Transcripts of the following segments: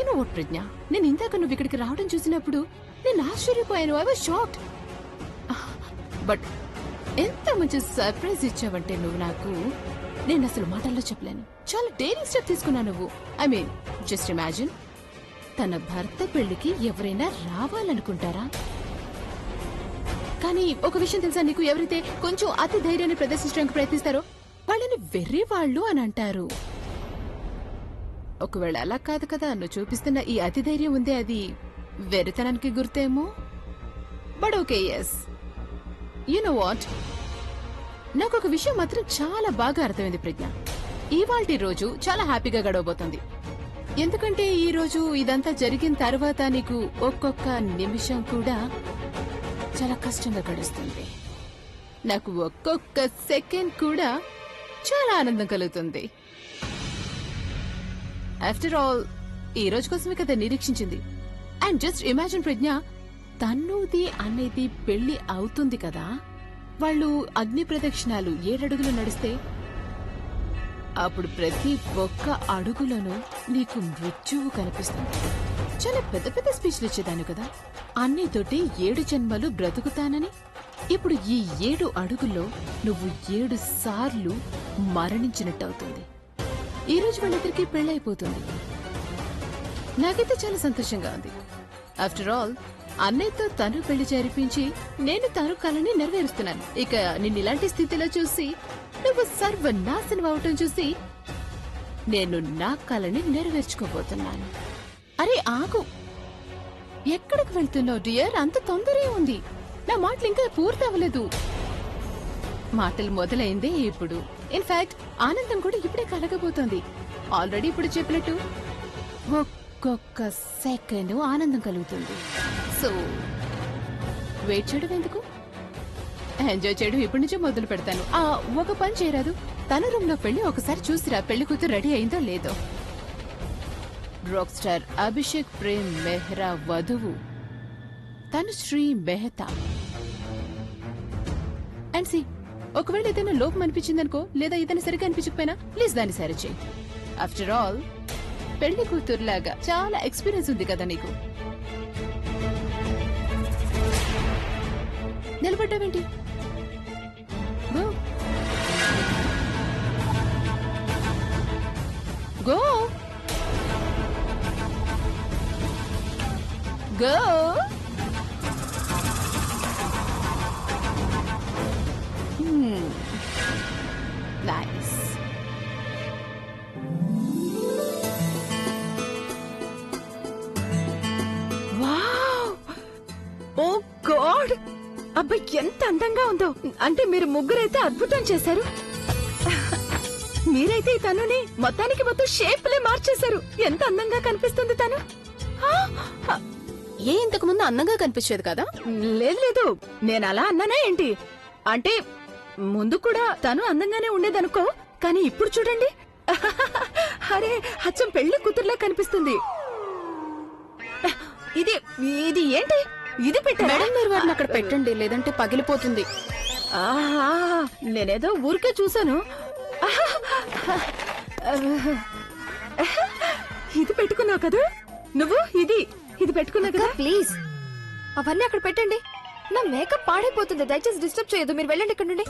Know what ప్రజ్ఞ, నేను ఇందాక నువ్వు ఇక్కడికి రావడం చూసినప్పుడు నేను ఆశ్చర్యపోయాను. I was shocked. బట్ ఎంత మంచి సర్ప్రైజ్ ఇచ్చావంటే నువ్వు నాకు, నేను అసలు మాటల్లో చెప్పలేను. చాలా డేరింగ్ స్టెప్ తీసుకున్నా నువ్వు. ఐ మీన్ జస్ట్ ఇమాజిన్, తన భర్త పెళ్లికి ఎవరైనా రావాలనుకుంటారా? కానీ ఒక విషయం తెలుసా నీకు, ఎవరైతే కొంచెం అతి ధైర్యాన్ని ప్రదర్శించడానికి ప్రయత్నిస్తారో వాళ్ళని వెర్రి వాళ్ళు అని అంటారు. ఒకవేళ అలా కాదు కదా, నువ్వు చూపిస్తున్న ఈ అతి ధైర్యం ఉందే, అది వెర్రితనానికి గుర్తేమో. But okay, yes, you know what, నాకు ఒక విషయం మాత్రం చాలా బాగా అర్థమైంది ప్రజ్ఞ. ఇవాల్టి రోజు చాలా హ్యాపీగా గడవబోతుంది. ఎందుకంటే ఈ రోజు ఇదంతా జరిగిన తర్వాత నీకు ఒక్కొక్క నిమిషం కూడా చాలా కష్టంగా గడుస్తుంది. నాకు ఒక్కొక్క సెకండ్ కూడా చాలా ఆనందం కలుగుతుంది. ఆఫ్టర్ ఆల్ ఈ రోజు కోసమే కదా నిరీక్షించింది. అండ్ జస్ట్ ఇమాజిన్ ప్రజ్ఞ, తన్నుది అనేది పెళ్లి అవుతుంది కదా, వాళ్ళు అగ్ని ప్రదక్షిణాలు 7 అడుగులు నడిస్తే అప్పుడు ప్రతి ఒక్క అడుగులోనూ నీకు మృత్యువు కనిపిస్తుంది. చాలా పెద్ద పెద్ద స్పీచ్లు ఇచ్చేదాను కదా, అన్నితోటి 7 జన్మలు బ్రతుకుతానని. ఇప్పుడు ఈ 7 అడుగుల్లో నువ్వు 7 సార్లు మరణించినట్టవుతుంది. ఈ రోజు వాళ్ళిద్దరికీ పెళ్ళైపోతుంది. నాకైతే చాలా సంతోషంగా ఉంది. ఆఫ్టర్ ఆల్ అన్నయ్యతో తను పెళ్లి జరిపించి నేను తను కలని నెరవేరుస్తున్నాను. ఇక నిన్నిలాంటి స్థితిలో చూసి నువ్వు సర్వనాశనం అవటం చూసి నేను నా కలని నెరవేర్చుకోబోతున్నాను. అరే ఆగు, ఎక్కడికి వెళ్తున్నావు డియర్? అంత తొందరే ఉంది. నా మాటలు ఇంకా పూర్తి అవ్వలేదు. మాటలు మొదలైందే ఇప్పుడు. ఇన్ఫాక్ట్ ఆనందం కూడా ఇప్పుడే కలగబోతోంది. ఆల్రెడీ ఇప్పుడు చెప్పినట్టు ఒక్కొక్క సెకండ్ ఆనందం కలుగుతుంది. సో వెయిట్ చేయడం ఎందుకు, ఎంజాయ్ చేయడం ఇప్పటి నుంచే మొదలు పెడతాను. ఒక పని చేయరాదు, తన రూమ్ లో పెళ్లి ఒకసారి చూసిరా, పెళ్లి కూతురు రెడీ అయిందో లేదో. రాక్ స్టార్ అభిషేక్ ప్రేమ్ మెహ్రా వధువు తను శ్రీ మెహతా. అండ్ సి, ఒకవేళ ఏదైనా లోపం అనిపించిందనుకో, లేదా ఏదైనా సరిగ్గా అనిపించకపోయినా ప్లీజ్ దాన్ని సరి చేయి. ఆఫ్టర్ ఆల్ పెళ్లి కూతురులాగా చాలా ఎక్స్పీరియన్స్ ఉంది కదా నీకు. నిలబడ్డావేంటి? Go go. Nice. Wow, oh god, అబ్బా ఎంత అందంగా ఉందో. అంటే మీరు ముగ్గురైతే అద్భుతం చేశారు. మీరైతే ఈ తనుని మొత్తానికి మొత్తం షేప్లే మార్చేశారు. ఎంత అందంగా కనిపిస్తుంది తను. ఇంతకు ముందు అందంగా కనిపించేది కదా? లేదు లేదు, నేను అలా అన్నానా ఏంటి? అంటే ముందు కూడా తను అందంగానే ఉండేదనుకో, కానీ ఇప్పుడు చూడండి, అరే అచ్చం పెళ్లి కూతురులా కనిపిస్తుంది. ఇది ఇది ఏంటి? ఇది పెట్టారా? మేడం, మీరు వాటిని అక్కడ పెట్టండి, లేదంటే పగిలిపోతుంది. నేనేదో ఊరికే చూసాను. ఇది పెట్టుకున్నావు కదా నువ్వు? ఇది పెట్టుకున్నావు కదా? ప్లీజ్ అవన్నీ అక్కడ పెట్టండి. నా మేకప్ పాడైపోతుంది, దయచేసి డిస్టర్బ్ చేయదు. మీరు వెళ్ళండి ఇక్కడ నుండి.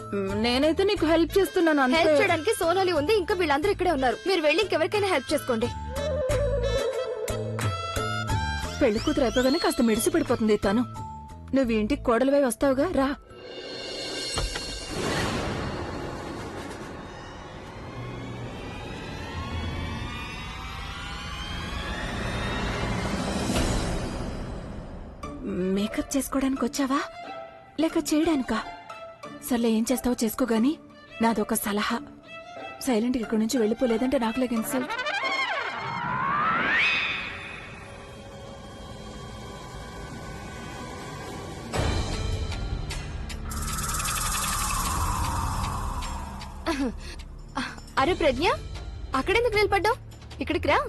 నేనైతే నీకు హెల్ప్ చేస్తున్నాను. హెల్ప్ చేయడానికి సోనాలి ఉంది, ఇంకా వీళ్ళందరూ ఇక్కడే ఉన్నారు. మీరు వెళ్ళి ఇంకెవరికైనా హెల్ప్ చేసుకోండి. పెళ్లి కూతురు అయిపోగానే కాస్త మెడిసి పడిపోతుంది తను. నువ్వు ఇంటికి కోడలివై వస్తావుగా, రా. మేకప్ చేసుకోవడానికి వచ్చావా లేక చేయడానికా? సర్లే, ఏం చేస్తావో చేసుకోగాని నాదొక సలహా. సైలెంట్ గా ఇక్కడి నుంచి వెళ్ళిపోలేదంటే నాకు లేక ఇన్సల్ట్. అరే ప్రజ్ఞ, అక్కడెందుకు నిలబడ్డావు? ఇక్కడికి రా.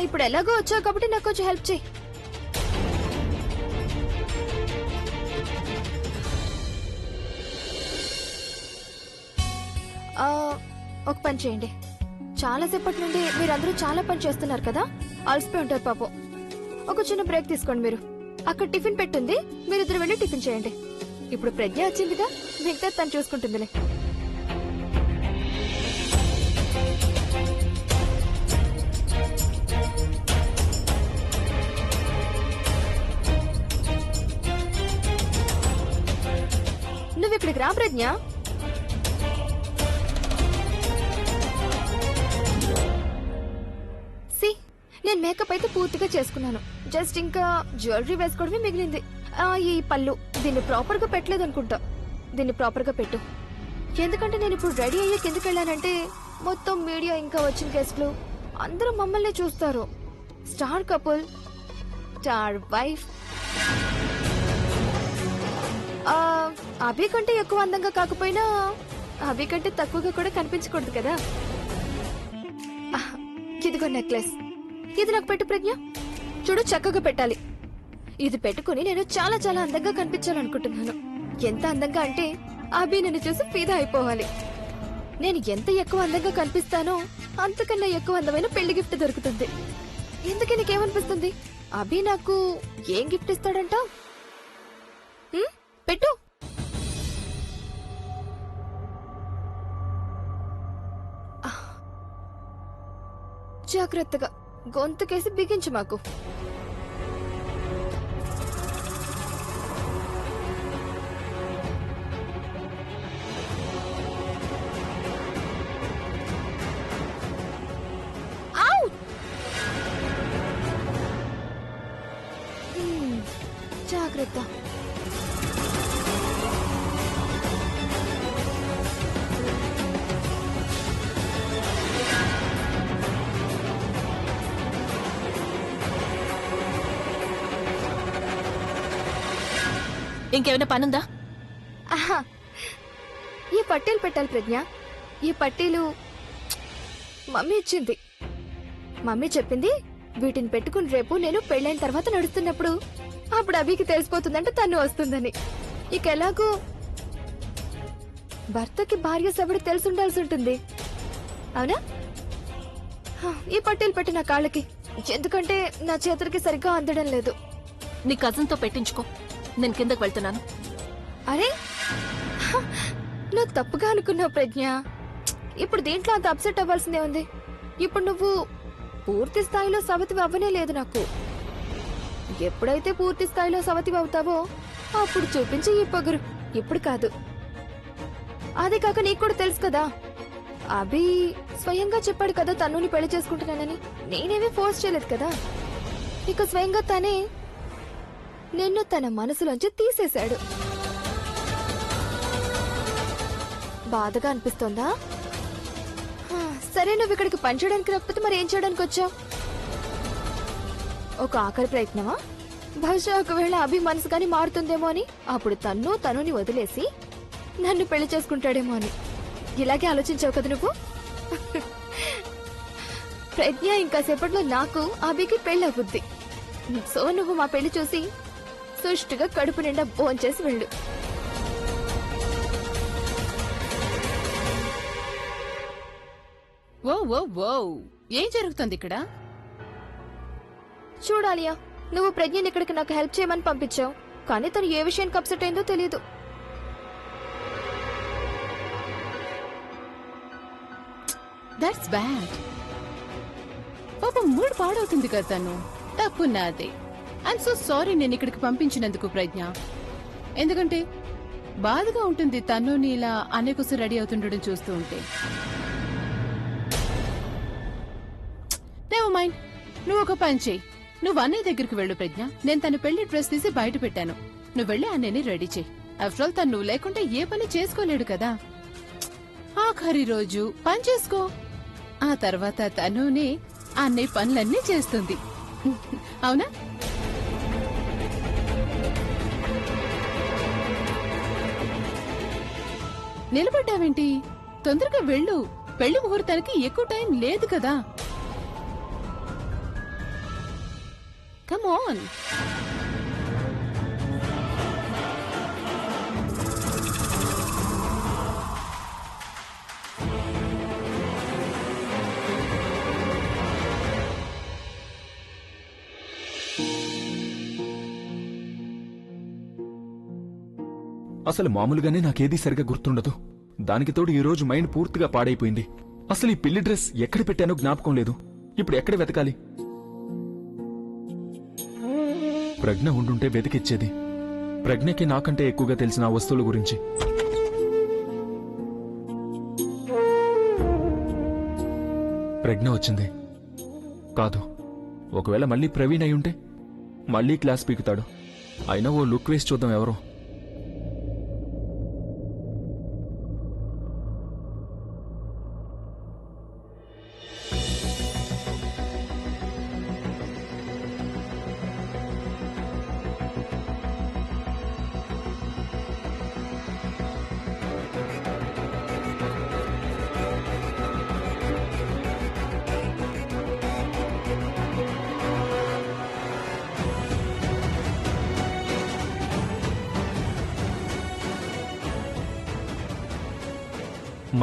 ఇప్పుడు ఎలాగో వచ్చావు కాబట్టి నాకు కొంచెం హెల్ప్ చేయి. ఆ, ఒక పని చేయండి. చాలా సేపటి నుండి మీరందరూ చాలా పని చేస్తున్నారు కదా, అలసిపోయి ఉంటారు పాపం. ఒక చిన్న బ్రేక్ తీసుకోండి. మీరు అక్కడ టిఫిన్ పెట్టుంది, మీరిద్దరు వెళ్ళి టిఫిన్ చేయండి. ఇప్పుడు ప్రజ్ఞ వచ్చిందిగా, మిగతా తను చూసుకుంటుందిలే. నువ్వు ఇక్కడికి రా ప్రజ్ఞ. సి, నేను మేకప్ అయితే పూర్తిగా చేసుకున్నాను. జస్ట్ ఇంకా జ్యువెలరీ వేసుకోవడమే మిగిలింది. ఈ పళ్ళు దీన్ని ప్రాపర్ గా పెట్టలేదు అనుకుంటా. దీన్ని ప్రాపర్ గా పెట్టు. ఎందుకంటే నేను ఇప్పుడు రెడీ అయ్యే కిందకి వెళ్ళానంటే మొత్తం మీడియా ఇంకా వచ్చిన గెస్ట్లు అందరూ మమ్మల్ని చూస్తారు. Star couple, star wife. Abhi కంటే ఎక్కువ అందంగా కాకపోయినా అభి కంటే తక్కువగా కూడా కనిపించకూడదు కదా. ఇదిగో నెక్లెస్, ఇది నాకు పెట్టు ప్రజ్ఞ. చూడు, చక్కగా పెట్టాలి. ఇది పెట్టుకుని నేను చాలా చాలా అందంగా కనిపించాలనుకుంటున్నాను. ఎంత అందంగా అంటే అభి నన్ను చూసి ఫీదా అయిపోవాలి. నేను ఎంత ఎక్కువ అందంగా కనిపిస్తానో అంతకన్నా ఎక్కువ అందమైన పెళ్లి గిఫ్ట్ దొరుకుతుంది. ఎందుకే నీకేమనిపిస్తుంది? అభి నాకు ఏం గిఫ్ట్ ఇస్తాడంట? పెట్టు. జాగ్రత్తగా గొంతుకేసి బిగించు మాకు. జాగ్రత్త. ఇంకేమైనా పనుందా? ఆహా, ఈ పట్టీలు పెట్టాలి ప్రజ్ఞ. ఈ పట్టీలు మమ్మీ ఇచ్చింది. మమ్మీ చెప్పింది వీటిని పెట్టుకుని రేపు నేను పెళ్ళైన తర్వాత నడుస్తున్నప్పుడు అప్పుడు అభికి తెలిసిపోతుందంటే తను వస్తుందని. ఇక ఎలాగో భర్తకి భార్య సభ్యుడు తెలిసి ఉండాల్సి ఉంటుంది, అవునా? ఈ పట్టీలు పెట్టి నా కాళ్ళకి, ఎందుకంటే నా చేతులకి సరిగ్గా అందడం లేదు. నీ కజిన్ తో పెట్టించుకో, నేను కిందకు వెళ్తున్నాను. అరే, నువ్వు తప్పుగా అనుకున్నావు ప్రజ్ఞ. ఇప్పుడు దీంట్లో అంత అప్సెట్ అవ్వాల్సిందే ఉంది. ఇప్పుడు నువ్వు పూర్తి స్థాయిలో సవతివి అవ్వనే లేదు నాకు. ఎప్పుడైతే పూర్తి స్థాయిలో సవతివి అవుతావో అప్పుడు చూపించి ఈ పొగరు. ఇప్పుడు కాదు. అదే కాక నీకు కూడా తెలుసు కదా, అభి స్వయంగా చెప్పాడు కదా తన్నుని పెళ్లి చేసుకుంటున్నానని. నేనేమీ ఫోర్స్ చేయలేదు కదా. ఇక స్వయంగా తనే నిన్ను తన మనసులోంచి తీసేశాడు. బాధగా అనిపిస్తోందా? సరే, నువ్వు ఇక్కడికి పని చేయడానికి రాకపోతే మరి ఏం చేయడానికి వచ్చావు? ఒక ఆఖరి ప్రయత్నమా? బహుశా ఒకవేళ అభి మనసు గాని మారుతుందేమో అని, అప్పుడు తనుని వదిలేసి నన్ను పెళ్లి చేసుకుంటాడేమో అని. ఇలాగే ఆలోచించావు కదా నువ్వు. ప్రజ్ఞ, ఇంకా సేపట్లో నాకు అభికి పెళ్లి అవుద్ది. సో నువ్వు మా పెళ్లి చూసి సుష్టుగా కడుపు నిండా భోంచేసి వెళ్ళు. ఓ ఓ ఓ, ఏం జరుగుతుంది ఇక్కడ? చూడాలియా, నువ్వు ప్రజ్ఞని ఇక్కడికి నాకు హెల్ప్ చేయమని పంపించావు, కానీ తను ఏ విషయానికి అప్సెట్ అయిందో తెలియదు. That's bad. పాపం మూడు పాడవుతుంది కదా తను. తప్పు నాదే. ఐఎమ్ సో సారీ నేను ఇక్కడికి పంపించినందుకు ప్రజ్ఞ. ఎందుకంటే బాధగా ఉంటుంది తను ఇలా అనే కోసం రెడీ అవుతుండడం చూస్తూ ఉంటే. నెవర్ మైండ్, నువ్వు ఒక పని చెయ్యి. నువ్వు అన్నయ్య దగ్గరికి వెళ్ళు ప్రజ్ఞ. నేను తన పెళ్లి డ్రెస్ తీసి బయట పెట్టాను. నువ్వు వెళ్ళి అన్నయ్యని రెడీ చెయ్యి. ఆఫ్టర్ ఆల్ తను నువ్వు లేకుంటే ఏ పని చేసుకోలేడు కదా. ఆఖరి రోజు పని చేసుకో. ఆ తర్వాత తనునే అన్నయ్య పనులన్నీ చేస్తుంది. అవునా? నిలబడ్డావేంటి? తొందరగా వెళ్ళు. పెళ్లి ముహూర్తానికి ఎక్కువ టైం లేదు కదా. Come on. అసలు మామూలుగానే నాకేదీ సరిగా గుర్తుండదు. దానికి తోడు ఈ రోజు మైండ్ పూర్తిగా పాడైపోయింది. అసలు ఈ పెళ్లి డ్రెస్ ఎక్కడ పెట్టానో జ్ఞాపకం లేదు. ఇప్పుడు ఎక్కడ వెతకాలి? ప్రజ్ఞ ఉండుంటే వెతికిచ్చేది. ప్రజ్ఞకి నాకంటే ఎక్కువగా తెలిసిన ఆ వస్తువుల గురించి. ప్రజ్ఞ వచ్చింది కాదు. ఒకవేళ మళ్ళీ ప్రవీణ్ అయి ఉంటే మళ్ళీ క్లాస్ పీకుతాడు. అయినా ఓ లుక్ వేసి చూద్దాం ఎవరో.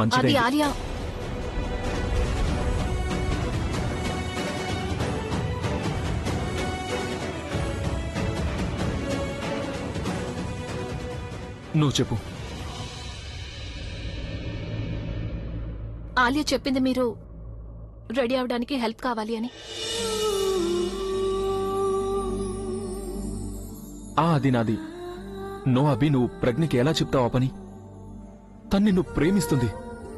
అది మంచిది. ఆలియా. నువ్వు చెప్పు. ఆలియా చెప్పింది మీరు రెడీ అవడానికి హెల్ప్ కావాలి అని. అది నాది. నో అభి, నువ్వు ప్రజ్ఞకి ఎలా చెప్తావా పని? తన్ని నిన్ను ప్రేమిస్తుంది.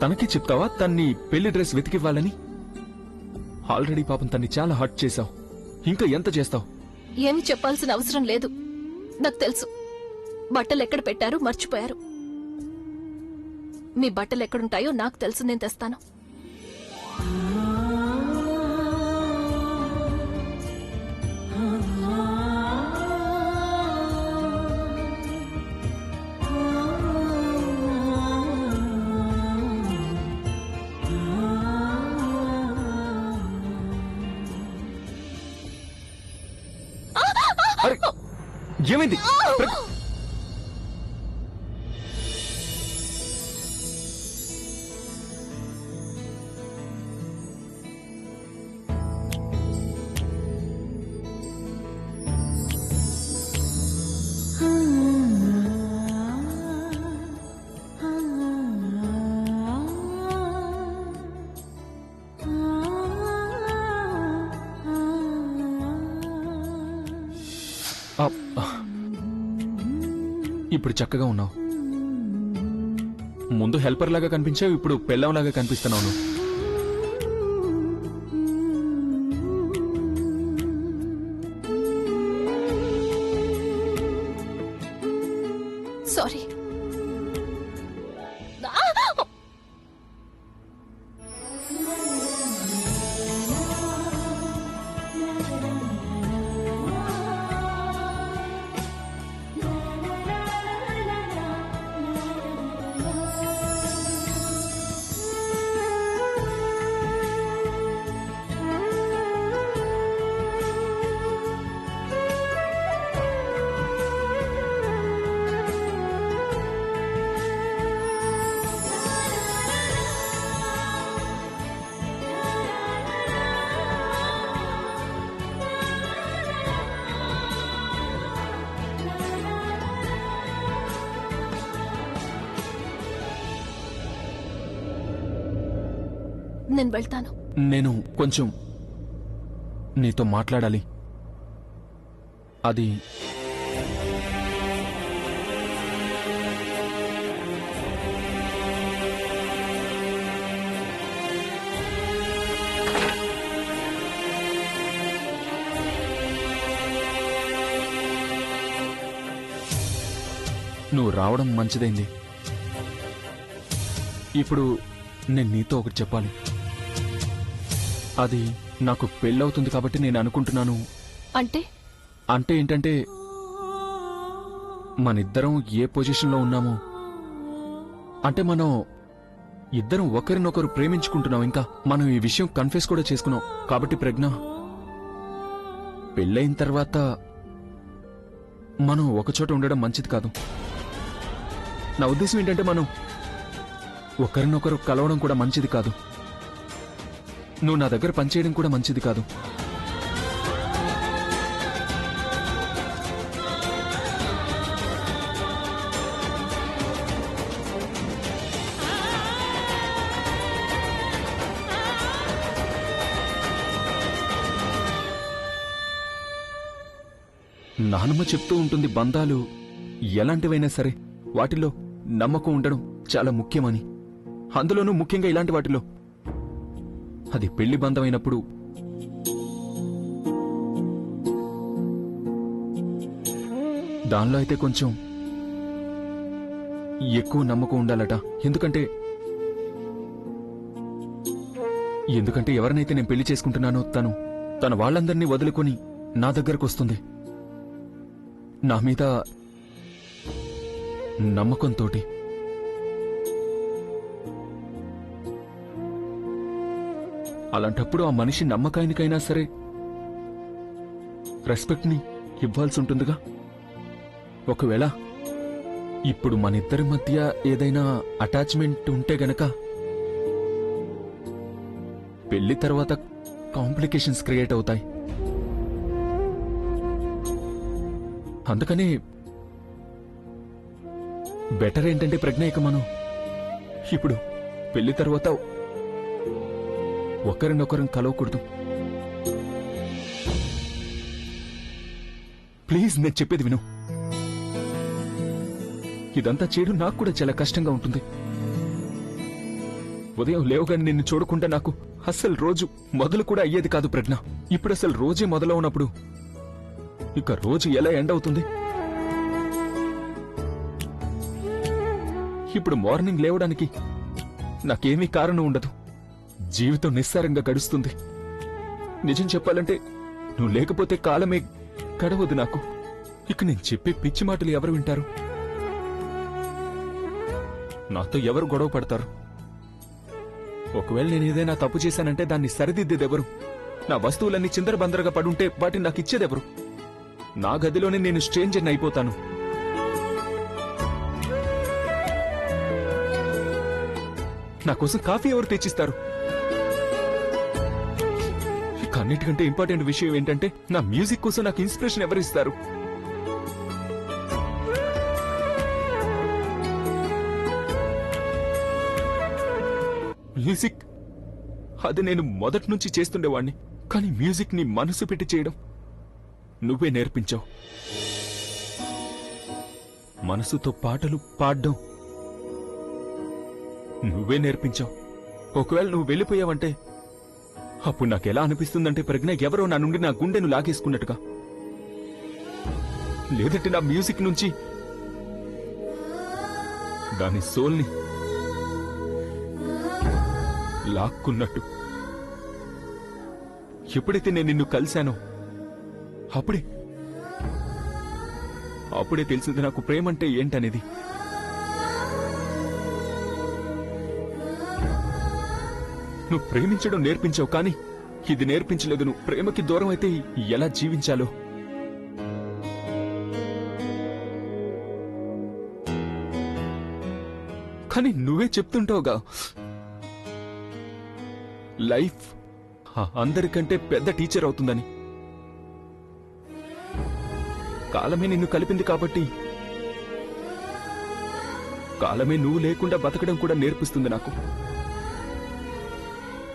తనకి చెప్తావా తన్ని పెళ్లి డ్రెస్ వెతికివ్వాలని? ఆల్రెడీ పాపం తన్ని చాలా హర్ట్ చేశావు. ఇంకా ఎంత చేస్తావు? ఏమీ చెప్పాల్సిన అవసరం లేదు. నాకు తెలుసు. బట్టలు ఎక్కడ పెట్టారు మర్చిపోయారు. మీ బట్టలు ఎక్కడుంటాయో నాకు తెలుసు. నేను తెస్తాను. అరే, ఏమైంది? ఇప్పుడు చక్కగా ఉన్నావు. ముందు హెల్పర్ లాగా కనిపించావు, ఇప్పుడు పెళ్ళంలాగా కనిపిస్తున్నావు. సారీ. నేను వెళ్తాను. నేను కొంచెం నీతో మాట్లాడాలి. అది నువ్వు రావడం మంచిదైంది. ఇప్పుడు నేను నీతో ఒకటి చెప్పాలి. అది నాకు పెళ్ళవుతుంది కాబట్టి నేను అనుకుంటున్నాను. అంటే అంటే ఏంటంటే మనిద్దరం ఏ పొజిషన్లో ఉన్నామో, అంటే మనం ఇద్దరం ఒకరినొకరు ప్రేమించుకుంటున్నాం. ఇంకా మనం ఈ విషయం కన్ఫెస్ కూడా చేసుకున్నాం. కాబట్టి ప్రజ్ఞ, పెళ్ళైన తర్వాత మనం ఒకచోట ఉండడం మంచిది కాదు. నా ఉద్దేశం ఏంటంటే మనం ఒకరినొకరు కలవడం కూడా మంచిది కాదు. నువ్వు నా దగ్గర పనిచేయడం కూడా మంచిది కాదు. నానమ్మ చెప్తూ ఉంటుంది బంధాలు ఎలాంటివైనా సరే వాటిలో నమ్మకం ఉండడం చాలా ముఖ్యమని. అందులోనూ ముఖ్యంగా ఇలాంటి వాటిలో. అది పెళ్లి బంధమైనప్పుడు దానిలో అయితే కొంచెం ఎక్కువ నమ్మకం ఉండాలట. ఎందుకంటే ఎవరినైతే నేను పెళ్లి చేసుకుంటున్నానో తన వాళ్ళందరినీ వదులుకొని నా దగ్గరకు వస్తుంది. నా మీద నమ్మకంతోటి. అలాంటప్పుడు ఆ మనిషి నమ్మకానికైనా సరే రెస్పెక్ట్ ని ఇవ్వాల్సి ఉంటుందిగా. ఒకవేళ ఇప్పుడు మనిద్దరి మధ్య ఏదైనా అటాచ్మెంట్ ఉంటే గనక పెళ్లి తర్వాత కాంప్లికేషన్స్ క్రియేట్ అవుతాయి. అందుకని బెటర్ ఏంటంటే ప్రజ్ఞ, ఇక మనం ఇప్పుడు పెళ్లి తర్వాత ఒకరినొకరం కలవకూడదు. ప్లీజ్, నేను చెప్పేది విను. ఇదంతా చేయడం నాకు కూడా చాలా కష్టంగా ఉంటుంది. ఉదయం లేవగానే నిన్ను చూడకుండా నాకు అస్సలు రోజు మొదలు కూడా అయ్యేది కాదు ప్రజ్ఞ. ఇప్పుడు అసలు రోజే మొదలవునప్పుడు ఇక రోజు ఎలా ఎండ్ అవుతుంది? ఇప్పుడు మార్నింగ్ లేవడానికి నాకేమీ కారణం ఉండదు. జీవితం నిస్సారంగా గడుస్తుంది. నిజం చెప్పాలంటే నువ్వు లేకపోతే కాలమే గడవదు నాకు. ఇక నేను చెప్పే పిచ్చి మాటలు ఎవరు వింటారు? నాతో ఎవరు గొడవ పడతారు? ఒకవేళ నేను ఏదైనా తప్పు చేశానంటే దాన్ని సరిదిద్దేదెవరు? నా వస్తువులన్నీ చిందరబందరగా పడుంటే వాటిని నాకు ఇచ్చేదెవరు? నా గదిలోనే నేను స్ట్రేంజర్ని అయిపోతాను. నా కోసం కాఫీ ఎవరు తెచ్చిస్తారు? ఇక అన్నిటికంటే ఇంపార్టెంట్ విషయం ఏంటంటే నా మ్యూజిక్ కోసం నాకు ఇన్స్పిరేషన్ ఎవరు ఇస్తారు? మ్యూజిక్ అది నేను మొదటి నుంచి చేస్తుండేవాణ్ణి. కానీ మ్యూజిక్ ని మనసు పెట్టి చేయడం నువ్వే నేర్పించావు. మనసుతో పాటలు పాడడం నువ్వే నేర్పించావు. ఒకవేళ నువ్వు వెళ్ళిపోయావంటే అప్పుడు నాకెలా అనిపిస్తుందంటే ప్రజ్ఞ ఎవరో నా నుండి నా గుండెను లాగేసుకున్నట్టుగా. లేదంటే నా మ్యూజిక్ నుంచి దాని సోల్ని లాక్కున్నట్టు. ఎప్పుడైతే నేను నిన్ను కలిశానో అప్పుడే తెలిసింది నాకు ప్రేమంటే ఏంటనేది. నువ్వు ప్రేమించడం నేర్పించావు, కానీ ఇది నేర్పించలేదు. నువ్వు ప్రేమకి దూరం అయితే ఎలా జీవించాలో. కానీ నువ్వే చెప్తుంటావుగా, లైఫ్ అందరికంటే పెద్ద టీచర్ అవుతుందని. కాలమే నిన్ను కలిపింది కాబట్టి కాలమే నువ్వు లేకుండా బతకడం కూడా నేర్పిస్తుంది నాకు.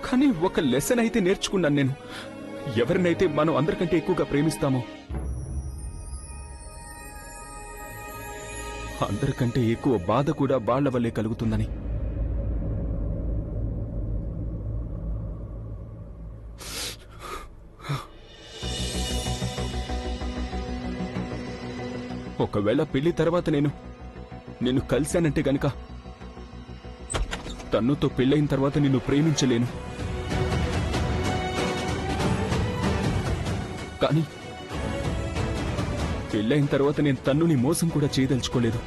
కానీ ఒక లెసన్ అయితే నేర్చుకున్నాను నేను. ఎవరినైతే మనం అందరికంటే ఎక్కువగా ప్రేమిస్తామో అందరికంటే ఎక్కువ బాధ కూడా వాళ్ల వల్లే కలుగుతుందని. ఒకవేళ పెళ్లి తర్వాత నిన్ను కలిశానంటే గనక తన్నుతో పెళ్ళైన తర్వాత నిన్ను ప్రేమించలేను. కానీ పెళ్ళైన తర్వాత నేను తన్నుని మోసం కూడా చేయదలుచుకోలేదు.